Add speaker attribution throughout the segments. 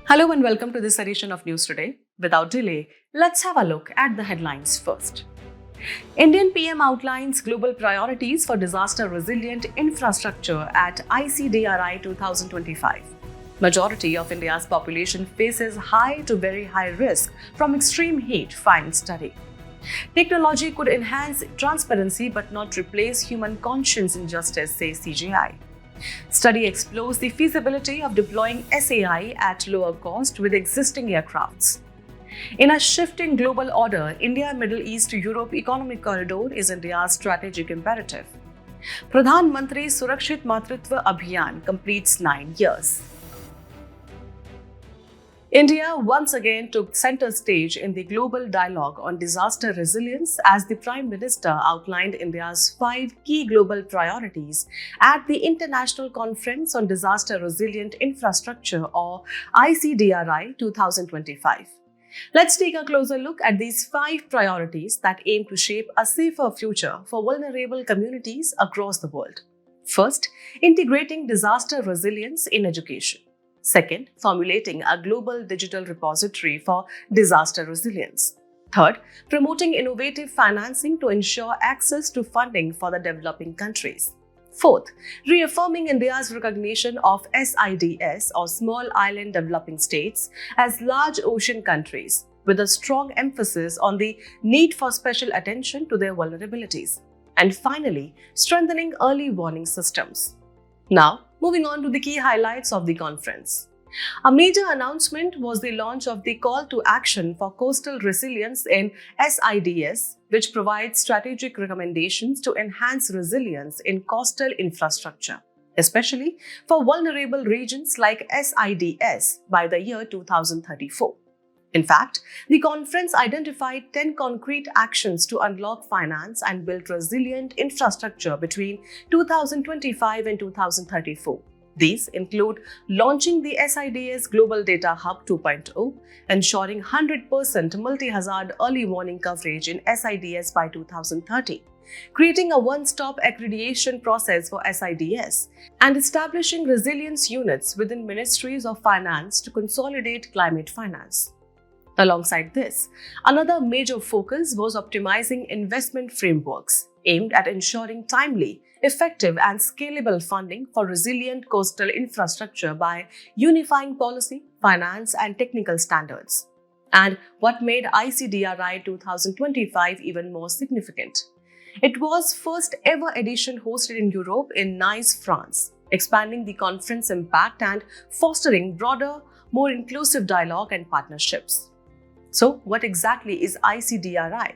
Speaker 1: Hello and welcome to this edition of News Today. Without delay, let's have a look at the headlines first. Indian PM outlines global priorities for disaster-resilient infrastructure at ICDRI 2025. Majority of India's population faces high to very high risk from extreme heat, finds study. Technology could enhance transparency but not replace human conscience and justice, says CGI. Study explores the feasibility of deploying SAI at lower cost with existing aircrafts. In a shifting global order, India-Middle East-Europe economic corridor is India's strategic imperative. Pradhan Mantri Surakshit Matritva Abhiyan completes 9 years. India once again took center stage in the global dialogue on disaster resilience as the Prime Minister outlined India's 5 key global priorities at the International Conference on Disaster Resilient Infrastructure or ICDRI 2025. Let's take a closer look at these 5 priorities that aim to shape a safer future for vulnerable communities across the world. First, integrating disaster resilience in education. Second, formulating a global digital repository for disaster resilience. Third, promoting innovative financing to ensure access to funding for the developing countries. Fourth, reaffirming India's recognition of SIDS or Small Island Developing States as large ocean countries, with a strong emphasis on the need for special attention to their vulnerabilities. And finally, strengthening early warning systems. Now, moving on to the key highlights of the conference. A major announcement was the launch of the Call to Action for Coastal Resilience in SIDS, which provides strategic recommendations to enhance resilience in coastal infrastructure, especially for vulnerable regions like SIDS by the year 2034. In fact, the conference identified 10 concrete actions to unlock finance and build resilient infrastructure between 2025 and 2034. These include launching the SIDS Global Data Hub 2.0, ensuring 100% multi-hazard early warning coverage in SIDS by 2030, creating a one-stop accreditation process for SIDS, and establishing resilience units within ministries of finance to consolidate climate finance. Alongside this, another major focus was optimizing investment frameworks aimed at ensuring timely, effective and scalable funding for resilient coastal infrastructure by unifying policy, finance and technical standards. And what made ICDRI 2025 even more significant? It was first ever edition hosted in Europe in Nice, France, expanding the conference impact and fostering broader, more inclusive dialogue and partnerships. So, what exactly is ICDRI?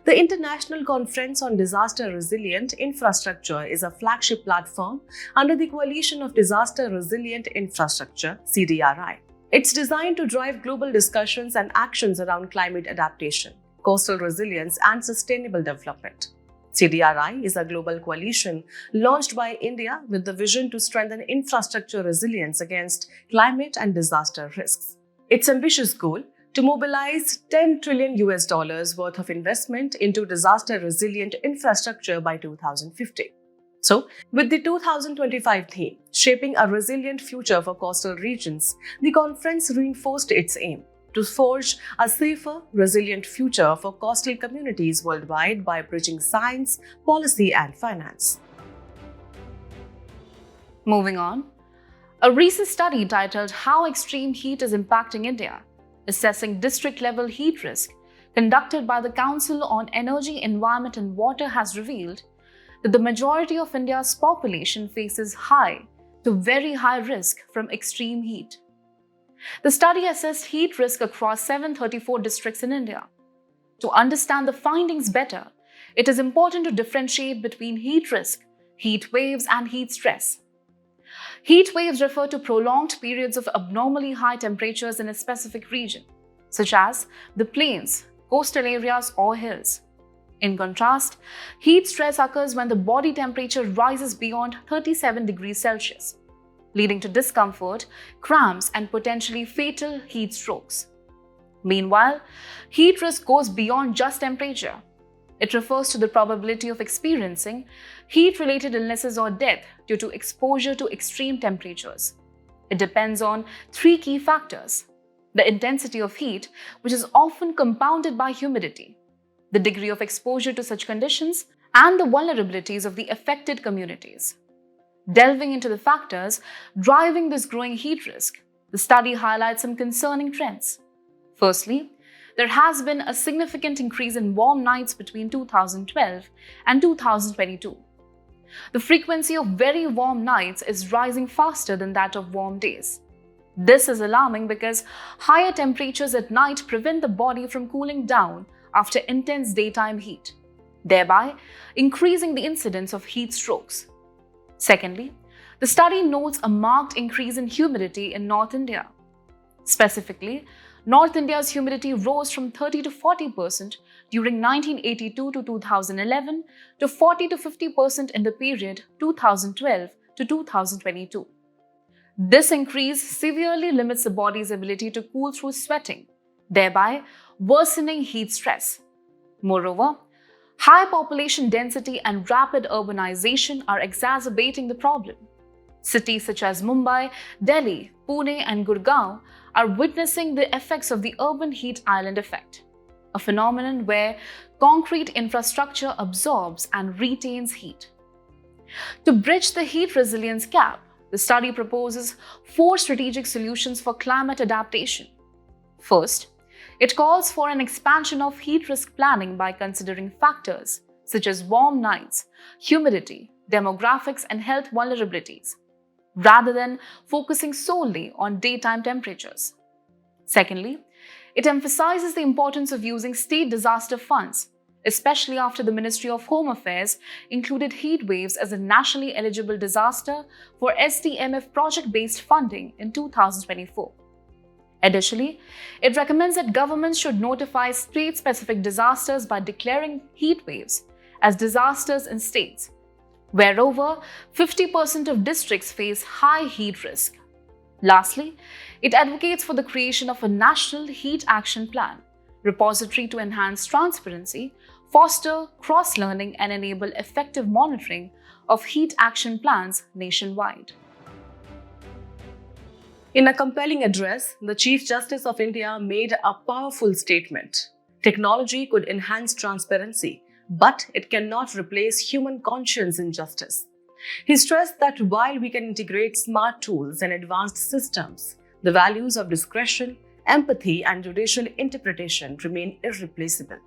Speaker 1: The International Conference on Disaster Resilient Infrastructure is a flagship platform under the Coalition of Disaster Resilient Infrastructure, CDRI. It's designed to drive global discussions and actions around climate adaptation, coastal resilience, and sustainable development. CDRI is a global coalition launched by India with the vision to strengthen infrastructure resilience against climate and disaster risks. Its ambitious goal to mobilize $10 trillion worth of investment into disaster-resilient infrastructure by 2050. So, with the 2025 theme, Shaping a Resilient Future for Coastal Regions, the conference reinforced its aim to forge a safer, resilient future for coastal communities worldwide by bridging science, policy, and finance.
Speaker 2: Moving on, a recent study titled How Extreme Heat is Impacting India, Assessing District-Level Heat Risk, conducted by the Council on Energy, Environment and Water has revealed that the majority of India's population faces high to very high risk from extreme heat. The study assessed heat risk across 734 districts in India. To understand the findings better, it is important to differentiate between heat risk, heat waves and heat stress. Heat waves refer to prolonged periods of abnormally high temperatures in a specific region, such as the plains, coastal areas, or hills. In contrast, heat stress occurs when the body temperature rises beyond 37 degrees Celsius, leading to discomfort, cramps, and potentially fatal heat strokes. Meanwhile, heat risk goes beyond just temperature. It refers to the probability of experiencing heat-related illnesses or death due to exposure to extreme temperatures. It depends on three key factors: the intensity of heat, which is often compounded by humidity, the degree of exposure to such conditions, and the vulnerabilities of the affected communities. Delving into the factors driving this growing heat risk, the study highlights some concerning trends. Firstly, there has been a significant increase in warm nights between 2012 and 2022. The frequency of very warm nights is rising faster than that of warm days. This is alarming because higher temperatures at night prevent the body from cooling down after intense daytime heat, thereby increasing the incidence of heat strokes. Secondly, the study notes a marked increase in humidity in North India. Specifically, North India's humidity rose from 30 to 40% during 1982 to 2011 to 40 to 50% in the period 2012 to 2022. This increase severely limits the body's ability to cool through sweating, thereby worsening heat stress. Moreover, high population density and rapid urbanization are exacerbating the problem. Cities such as Mumbai, Delhi, Pune, and Gurgaon are witnessing the effects of the urban heat island effect, a phenomenon where concrete infrastructure absorbs and retains heat. To bridge the heat resilience gap, the study proposes 4 strategic solutions for climate adaptation. First, it calls for an expansion of heat risk planning by considering factors such as warm nights, humidity, demographics, and health vulnerabilities, rather than focusing solely on daytime temperatures. Secondly, it emphasizes the importance of using state disaster funds, especially after the Ministry of Home Affairs included heat waves as a nationally eligible disaster for SDMF project-based funding in 2024. Additionally, it recommends that governments should notify state-specific disasters by declaring heat waves as disasters in states where over 50% of districts face high heat risk. Lastly, it advocates for the creation of a national heat action plan, repository to enhance transparency, foster cross-learning, and enable effective monitoring of heat action plans nationwide.
Speaker 1: In a compelling address, the Chief Justice of India made a powerful statement. Technology could enhance transparency, but it cannot replace human conscience in justice. He stressed that while we can integrate smart tools and advanced systems, the values of discretion, empathy, and judicial interpretation remain irreplaceable.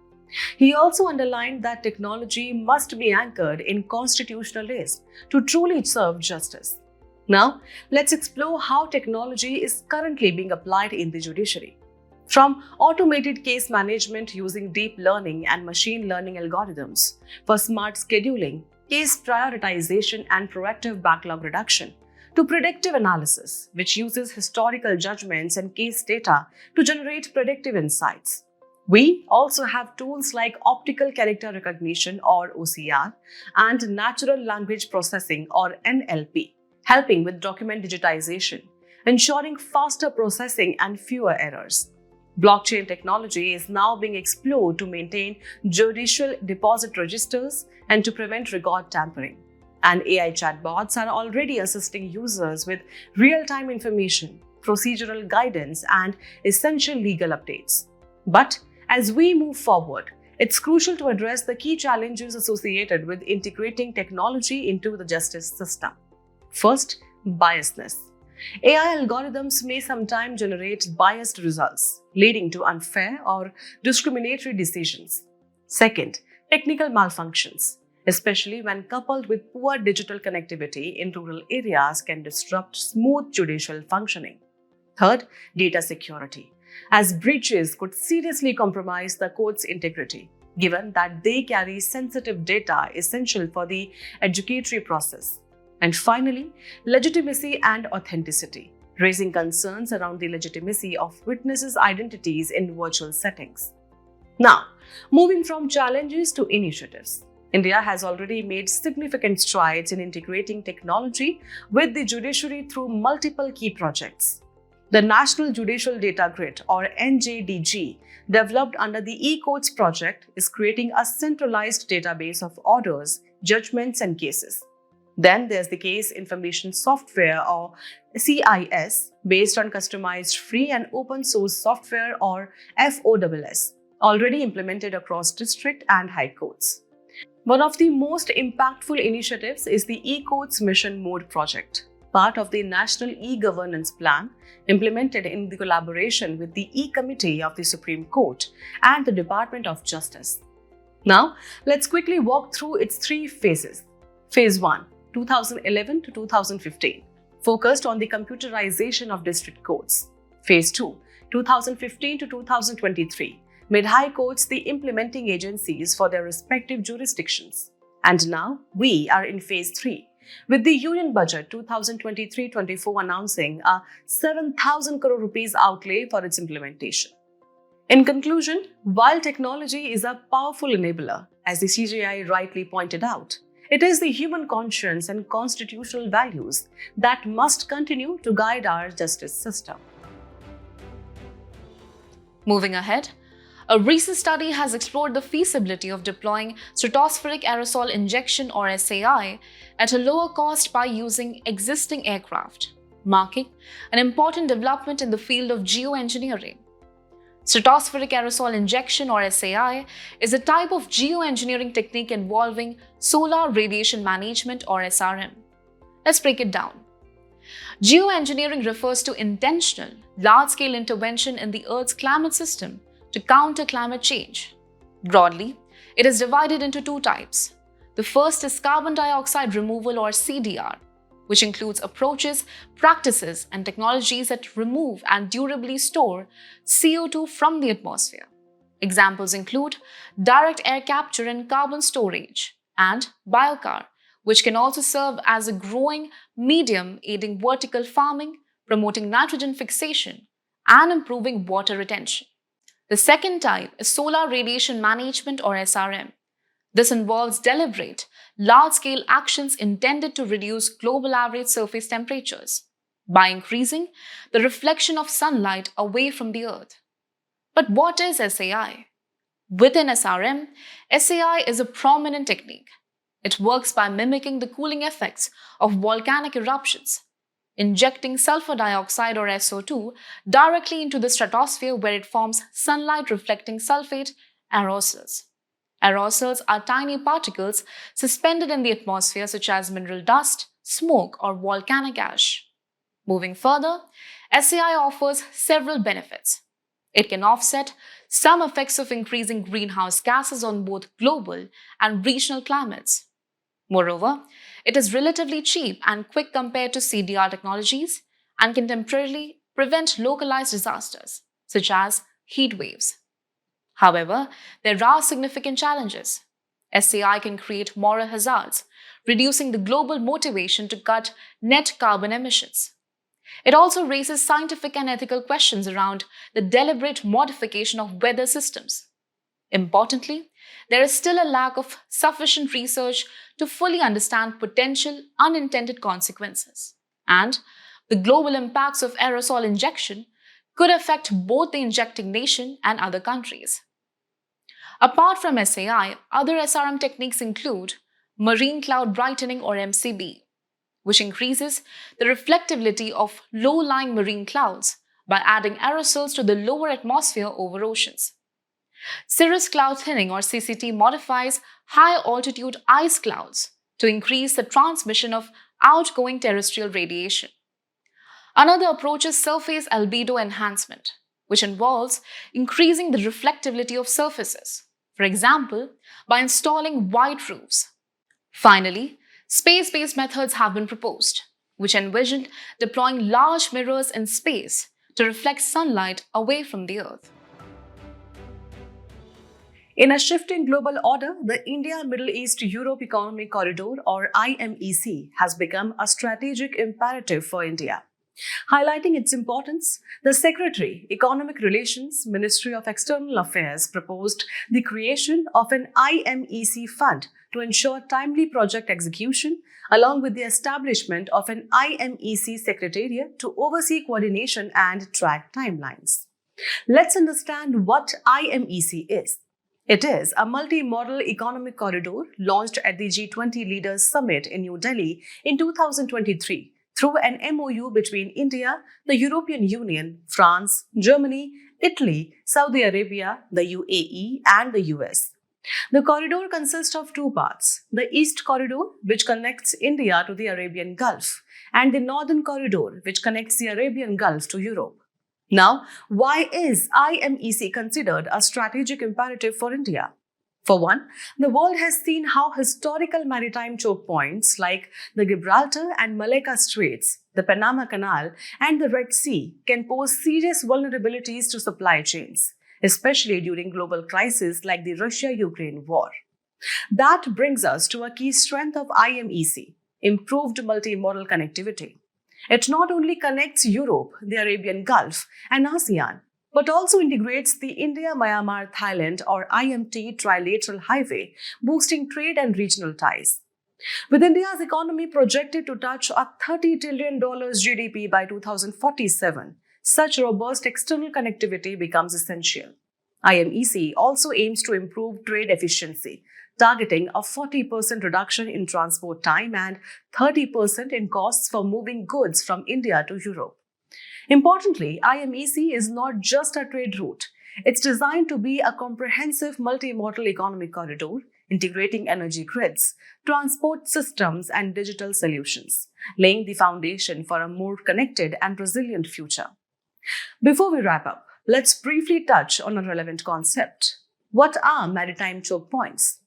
Speaker 1: He also underlined that technology must be anchored in constitutionalism to truly serve justice. Now, let's explore how technology is currently being applied in the judiciary. From automated case management using deep learning and machine learning algorithms for smart scheduling, case prioritization, and proactive backlog reduction, to predictive analysis, which uses historical judgments and case data to generate predictive insights. We also have tools like optical character recognition or OCR and natural language processing or NLP, helping with document digitization, ensuring faster processing and fewer errors. Blockchain technology is now being explored to maintain judicial deposit registers and to prevent record tampering. And AI chatbots are already assisting users with real-time information, procedural guidance, and essential legal updates. But as we move forward, it's crucial to address the key challenges associated with integrating technology into the justice system. First, biasness. AI algorithms may sometimes generate biased results, leading to unfair or discriminatory decisions. Second, technical malfunctions, especially when coupled with poor digital connectivity in rural areas, can disrupt smooth judicial functioning. Third, data security, as breaches could seriously compromise the court's integrity, given that they carry sensitive data essential for the adjudicatory process. And finally, legitimacy and authenticity, raising concerns around the legitimacy of witnesses' identities in virtual settings. Now, moving from challenges to initiatives. India has already made significant strides in integrating technology with the judiciary through multiple key projects. The National Judicial Data Grid, or NJDG, developed under the e-Courts project, is creating a centralized database of orders, judgments, and cases. Then there's the Case Information Software or CIS, based on customized free and open source software or FOSS, already implemented across district and high courts. One of the most impactful initiatives is the e-Courts Mission Mode project, part of the National E-Governance Plan, implemented in the collaboration with the E-Committee of the Supreme Court and the Department of Justice. Now, let's quickly walk through its three phases. Phase 1, 2011 to 2015, focused on the computerization of district courts. Phase 2, 2015 to 2023, made high courts the implementing agencies for their respective jurisdictions. And now, we are in Phase 3, with the Union Budget 2023-24 announcing a 7,000 crore rupees outlay for its implementation. In conclusion, while technology is a powerful enabler, as the CJI rightly pointed out, it is the human conscience and constitutional values that must continue to guide our justice system.
Speaker 2: Moving ahead, a recent study has explored the feasibility of deploying stratospheric aerosol injection or SAI at a lower cost by using existing aircraft, marking an important development in the field of geoengineering. Stratospheric aerosol injection or SAI is a type of geoengineering technique involving solar radiation management or SRM. Let's break it down. Geoengineering refers to intentional, large-scale intervention in the Earth's climate system to counter climate change. Broadly, it is divided into two types. The first is carbon dioxide removal or CDR, which includes approaches, practices, and technologies that remove and durably store CO2 from the atmosphere. Examples include direct air capture and carbon storage, and biochar, which can also serve as a growing medium aiding vertical farming, promoting nitrogen fixation, and improving water retention. The second type is solar radiation management or SRM. This involves deliberate, large-scale actions intended to reduce global average surface temperatures by increasing the reflection of sunlight away from the Earth. But what is SAI? Within SRM, SAI is a prominent technique. It works by mimicking the cooling effects of volcanic eruptions, injecting sulfur dioxide or SO2 directly into the stratosphere where it forms sunlight-reflecting sulfate aerosols. Aerosols are tiny particles suspended in the atmosphere such as mineral dust, smoke, or volcanic ash. Moving further, SAI offers several benefits. It can offset some effects of increasing greenhouse gases on both global and regional climates. Moreover, it is relatively cheap and quick compared to CDR technologies and can temporarily prevent localized disasters, such as heat waves. However, there are significant challenges. SAI can create moral hazards, reducing the global motivation to cut net carbon emissions. It also raises scientific and ethical questions around the deliberate modification of weather systems. Importantly, there is still a lack of sufficient research to fully understand potential unintended consequences, and the global impacts of aerosol injection could affect both the injecting nation and other countries. Apart from SAI, other SRM techniques include marine cloud brightening or MCB, which increases the reflectivity of low-lying marine clouds by adding aerosols to the lower atmosphere over oceans. Cirrus cloud thinning or CCT modifies high-altitude ice clouds to increase the transmission of outgoing terrestrial radiation. Another approach is surface albedo enhancement, which involves increasing the reflectivity of surfaces, for example, by installing white roofs. Finally, space-based methods have been proposed, which envision deploying large mirrors in space to reflect sunlight away from the Earth.
Speaker 1: In a shifting global order, the India-Middle East-Europe Economic Corridor or IMEC has become a strategic imperative for India. Highlighting its importance, the Secretary, Economic Relations, Ministry of External Affairs proposed the creation of an IMEC fund to ensure timely project execution, along with the establishment of an IMEC Secretariat to oversee coordination and track timelines. Let's understand what IMEC is. It is a multi-modal economic corridor launched at the G20 Leaders Summit in New Delhi in 2023 through an MOU between India, the European Union, France, Germany, Italy, Saudi Arabia, the UAE, and the US. The corridor consists of two parts: the East Corridor, which connects India to the Arabian Gulf, and the Northern Corridor, which connects the Arabian Gulf to Europe. Now, why is IMEC considered a strategic imperative for India? For one, the world has seen how historical maritime choke points like the Gibraltar and Malacca Straits, the Panama Canal, and the Red Sea can pose serious vulnerabilities to supply chains, especially during global crises like the Russia-Ukraine war. That brings us to a key strength of IMEC: improved multimodal connectivity. It not only connects Europe, the Arabian Gulf, and ASEAN, but also integrates the India-Myanmar-Thailand or IMT trilateral highway, boosting trade and regional ties. With India's economy projected to touch a $30 trillion GDP by 2047, such robust external connectivity becomes essential. IMEC also aims to improve trade efficiency, targeting a 40% reduction in transport time and 30% in costs for moving goods from India to Europe. Importantly, IMEC is not just a trade route. It's designed to be a comprehensive multimodal economic corridor, integrating energy grids, transport systems, and digital solutions, laying the foundation for a more connected and resilient future. Before we wrap up, let's briefly touch on a relevant concept. What are maritime choke points?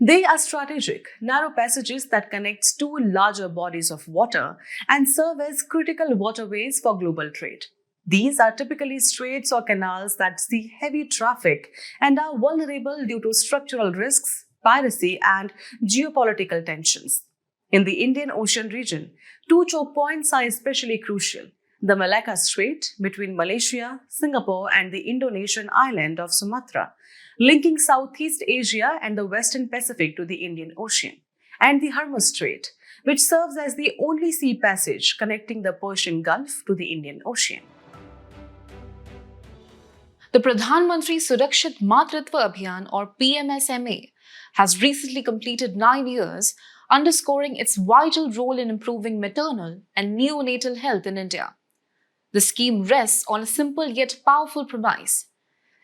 Speaker 1: They are strategic, narrow passages that connect two larger bodies of water and serve as critical waterways for global trade. These are typically straits or canals that see heavy traffic and are vulnerable due to structural risks, piracy, and geopolitical tensions. In the Indian Ocean region, two choke points are especially crucial: the Malacca Strait between Malaysia, Singapore, and the Indonesian island of Sumatra, linking Southeast Asia and the Western Pacific to the Indian Ocean, and the Hormuz Strait, which serves as the only sea passage connecting the Persian Gulf to the Indian Ocean.
Speaker 2: The Pradhan Mantri Surakshit Matritva Abhiyan or PMSMA has recently completed 9 years, underscoring its vital role in improving maternal and neonatal health in India. The scheme rests on a simple yet powerful premise.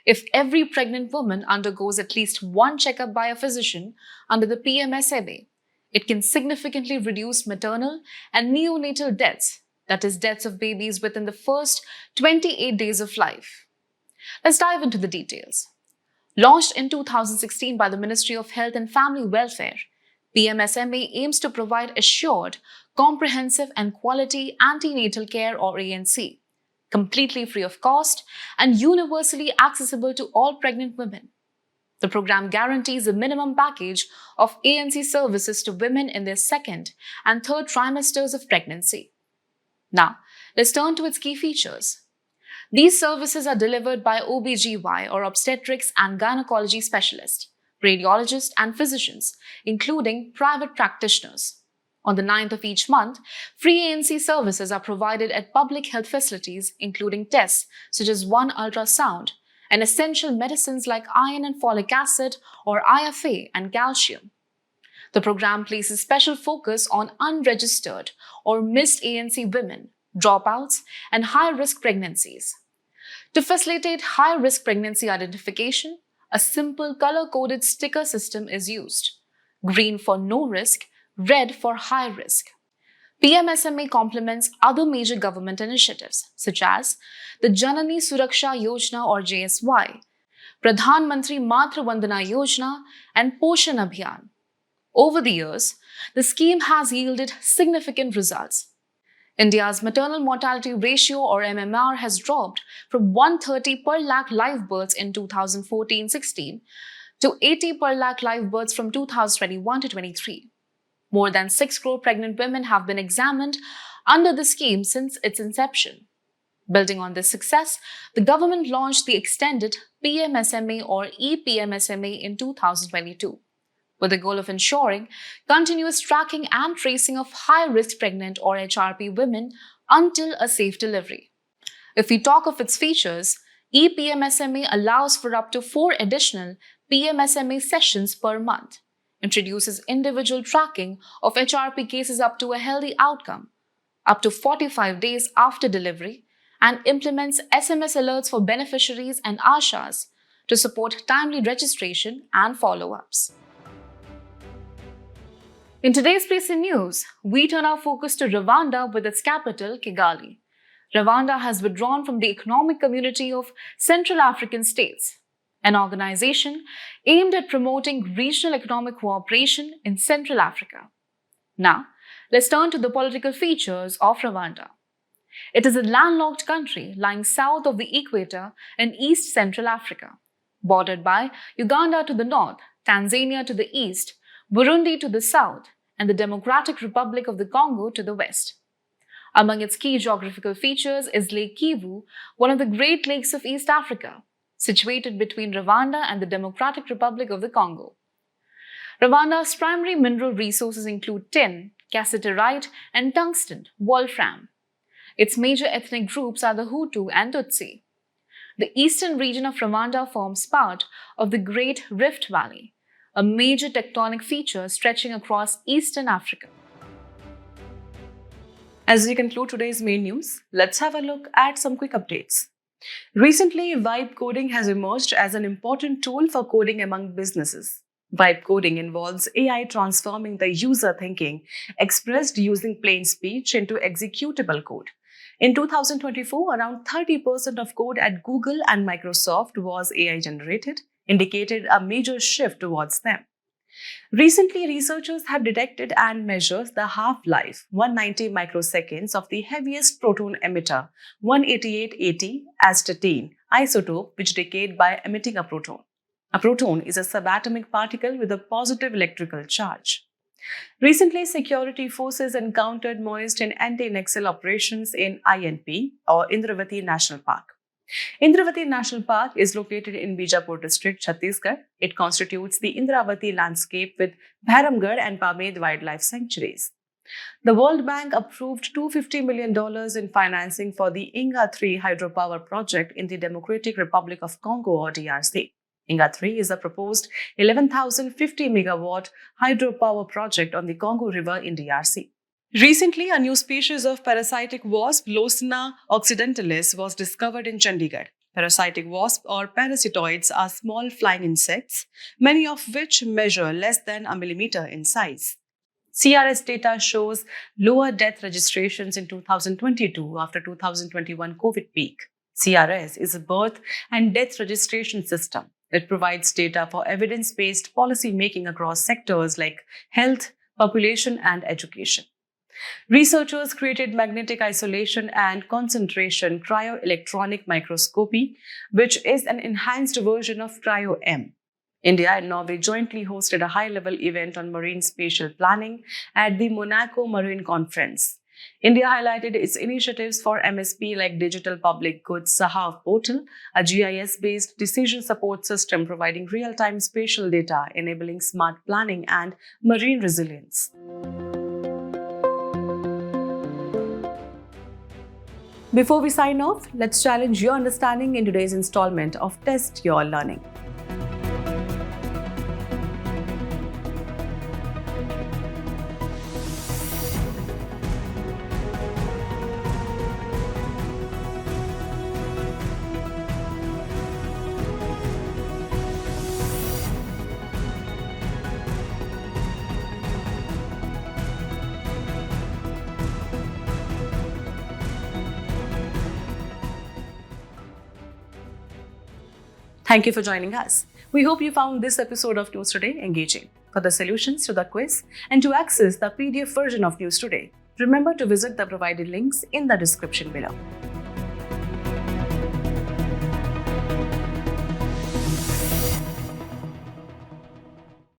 Speaker 2: If every pregnant woman undergoes at least one checkup by a physician under the PMSMA, it can significantly reduce maternal and neonatal deaths, that is, deaths of babies within the first 28 days of life. Let's dive into the details. Launched in 2016 by the Ministry of Health and Family Welfare, PMSMA aims to provide assured, comprehensive and quality antenatal care or ANC, completely free of cost and universally accessible to all pregnant women. The program guarantees a minimum package of ANC services to women in their second and third trimesters of pregnancy. Now, let's turn to its key features. These services are delivered by OBGY or obstetrics and gynecology specialists, radiologists and physicians, including private practitioners. On the 9th of each month, free ANC services are provided at public health facilities, including tests such as one ultrasound and essential medicines like iron and folic acid or IFA and calcium. The program places special focus on unregistered or missed ANC women, dropouts, and high-risk pregnancies. To facilitate high-risk pregnancy identification, a simple color-coded sticker system is used: green for no risk, red for high risk. PMSMA complements other major government initiatives such as the Janani Suraksha Yojana or JSY, Pradhan Mantri Matra Vandana Yojana, and Poshan Abhiyan. Over the years, the scheme has yielded significant results. India's maternal mortality ratio or MMR has dropped from 130 per lakh live births in 2014-16 to 80 per lakh live births from 2021 to 23. More than 6 crore pregnant women have been examined under the scheme since its inception. Building on this success, the government launched the extended PMSMA or ePMSMA in 2022, with the goal of ensuring continuous tracking and tracing of high-risk pregnant or HRP women until a safe delivery. If we talk of its features, ePMSMA allows for up to 4 additional PMSMA sessions per month, introduces individual tracking of HRP cases up to a healthy outcome, up to 45 days after delivery, and implements SMS alerts for beneficiaries and ASHAs to support timely registration and follow-ups. In today's place in news, we turn our focus to Rwanda with its capital, Kigali. Rwanda has withdrawn from the Economic Community of Central African States, an organization aimed at promoting regional economic cooperation in Central Africa. Now, let's turn to the political features of Rwanda. It is a landlocked country lying south of the equator in East Central Africa, bordered by Uganda to the north, Tanzania to the east, Burundi to the south, and the Democratic Republic of the Congo to the west. Among its key geographical features is Lake Kivu, one of the Great Lakes of East Africa, situated between Rwanda and the Democratic Republic of the Congo. Rwanda's primary mineral resources include tin, cassiterite, and tungsten, wolfram. Its major ethnic groups are the Hutu and Tutsi. The eastern region of Rwanda forms part of the Great Rift Valley, a major tectonic feature stretching across eastern Africa.
Speaker 1: As we conclude today's main news, let's have a look at some quick updates. Recently, vibe coding has emerged as an important tool for coding among businesses. Vibe coding involves AI transforming the user thinking expressed using plain speech into executable code. In 2024, around 30% of code at Google and Microsoft was AI generated, indicated a major shift towards them. Recently, researchers have detected and measured the half-life, 190 microseconds, of the heaviest proton emitter, 18880 astatine isotope, which decayed by emitting a proton. A proton is a subatomic particle with a positive electrical charge. Recently, security forces encountered moist and anti-Naxal operations in INP, or Indravati National Park. Indravati National Park is located in Bijapur district, Chhattisgarh. It constitutes the Indravati landscape with Bhairamgarh and Pamed wildlife sanctuaries. The World Bank approved $250 million in financing for the Inga 3 hydropower project in the Democratic Republic of Congo, or DRC. Inga 3 is a proposed 11,050 megawatt hydropower project on the Congo River in DRC. Recently, a new species of parasitic wasp, Losna occidentalis, was discovered in Chandigarh. Parasitic wasps or parasitoids are small flying insects, many of which measure less than a millimeter in size. CRS data shows lower death registrations in 2022 after 2021 COVID peak. CRS is a birth and death registration system. It provides data for evidence-based policy making across sectors like health, population, and education. Researchers created magnetic isolation and concentration cryo-electronic microscopy, which is an enhanced version of cryo-EM. India and Norway jointly hosted a high-level event on marine spatial planning at the Monaco Marine Conference. India highlighted its initiatives for MSP like Digital Public Goods Sahav Portal, a GIS-based decision support system providing real-time spatial data, enabling smart planning and marine resilience. Before we sign off, let's challenge your understanding in today's installment of Test Your Learning. Thank you for joining us. We hope you found this episode of News Today engaging. For the solutions to the quiz and to access the PDF version of News Today, remember to visit the provided links in the description below.